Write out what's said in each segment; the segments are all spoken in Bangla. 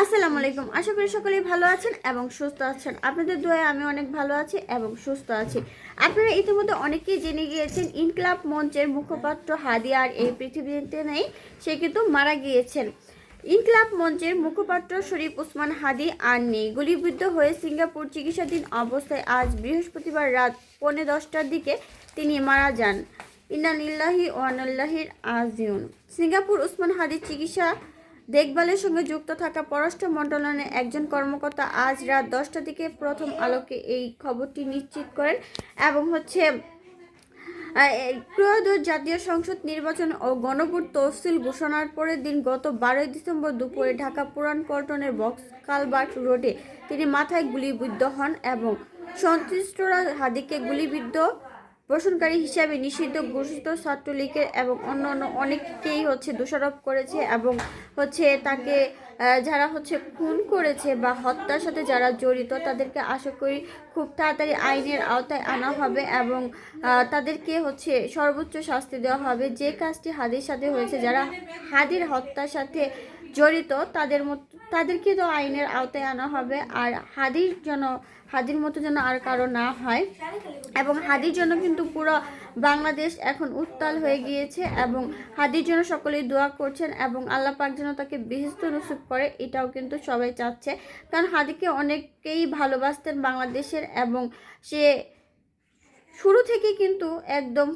আসসালামু আলাইকুম। আশা করি সকলেই ভালো আছেন এবং সুস্থ আছেন। আপনাদের দোয়ায় আমি অনেক ভালো আছি এবং সুস্থ আছি। আপনারা ইতিমধ্যে অনেকেই জেনে গিয়েছেন ইনকিলাব মঞ্চের মুখপাত্র হাদি আর এই পৃথিবীতে নেই, সে কিন্তু মারা গিয়েছেন। ইনকিলাব মঞ্চের মুখপাত্র শরীফ ওসমান হাদি আর নেই। গুলিবিদ্ধ হয়ে সিঙ্গাপুর চিকিৎসাধীন অবস্থায় আজ বৃহস্পতিবার রাত 10:45টার দিকে তিনি মারা যান। ইন্না লিল্লাহি ওয়া ইন্না ইলাইহি রাজিউন। সিঙ্গাপুর ওসমান হাদির চিকিৎসা দেখভালের সঙ্গে যুক্ত থাকা পররাষ্ট্র মন্ত্রণালয়ের একজন কর্মকর্তা আজ রাত 10টার দিকে প্রথম আলোকে এই খবরটি নিশ্চিত করেন এবং ত্রয়োদশ জাতীয় সংসদ নির্বাচন ও গণভোট তফসিল ঘোষণার পরের দিন গত 12ই ডিসেম্বর দুপুরে ঢাকা পুরান পল্টনের বক্স কালভার্ট রোডে তিনি মাথায় গুলিবিদ্ধ হন এবং সন্ত্রাসীরা হাদিকে গুলিবিদ্ধ পোষণকারী হিসাবে নিষিদ্ধ ঘোষিত ছাত্রলীগের এবং অন্যান্য অনেককেই দোষারোপ করেছে এবং তাকে যারা খুন করেছে বা হত্যার সাথে যারা জড়িত তাদেরকে আশা করি খুব তাড়াতাড়ি আইনের আওতায় আনা হবে এবং তাদেরকে সর্বোচ্চ শাস্তি দেওয়া হবে। যে কাজটি হাদির সাথে হয়েছে, যারা হাদির হত্যার সাথে জড়িত তাদেরকে তো আইনের আওতায় আনা হবে। আর হাদির মতো যেন আর কারো না হয় এবং হাদির জন্য কিন্তু পুরো বাংলাদেশ এখন উত্তাল হয়ে গিয়েছে এবং হাদির জন্য সকলেই দোয়া করছেন এবং আল্লাহ পাক যেন তাকে বেহেশত নসিব করে, এটাও কিন্তু সবাই চাচ্ছে। কারণ হাদিকে অনেকেই ভালোবাসতেন বাংলাদেশের এবং সে শুরু থেকে কিন্তু একদম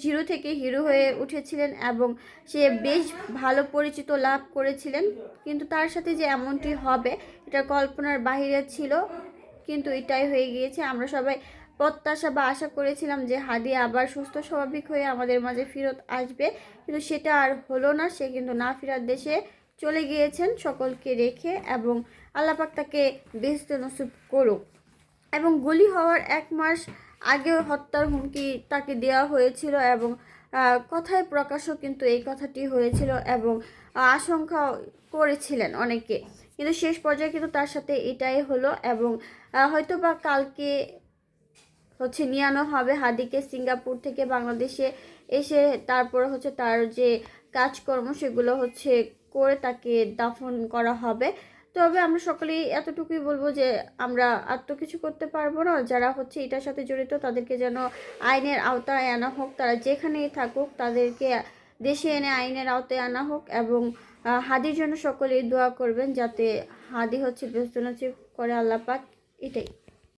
জিরো থেকে হিরো হয়ে উঠেছিলেন এবং সে বেশ ভালো পরিচিত লাভ করেছিলেন। কিন্তু তার সাথে যে এমনটি হবে এটা কল্পনার বাহিরে ছিল, কিন্তু এটাই হয়ে গিয়েছে। আমরা সবাই প্রত্যাশা বা আশা করেছিলাম যে হাদি আবার সুস্থ স্বাভাবিক হয়ে আমাদের মাঝে ফেরত আসবে, কিন্তু সেটা আর হলো না। সে কিন্তু না ফেরার দেশে চলে গিয়েছেন সকলকে রেখে এবং আল্লাহ পাক তাকে বেহেশত নসিব করুক। এবং গুলি হওয়ার 1 মাস আগেও হত্যার হুমকি তাকে দেওয়া হয়েছিল এবং কথায় প্রকাশও কিন্তু এই কথাটি হয়েছিল এবং আশঙ্কা করেছিলেন অনেকে, কিন্তু শেষ পর্যায়ে কিন্তু তার সাথে এটাই হলো এবং হয়তো বা কালকে নিয়ে আনা হবে হাদিকে সিঙ্গাপুর থেকে বাংলাদেশে এসে, তারপর তার যে কাজকর্ম সেগুলো করে তাকে দাফন করা হবে। তবে আমরা সকলেই এতটুকুই বলবো যে আমরা আর তো কিছু করতে পারবো না। যারা এটার সাথে জড়িত তাদেরকে যেন আইনের আওতায় আনা হোক, তারা যেখানেই থাকুক তাদেরকে দেশে এনে আইনের আওতায় আনা হোক এবং হাদির জন্য সকলেই দোয়া করবেন যাতে হাদি বেহেশত নসিব করে আল্লাহ পাক। এটাই।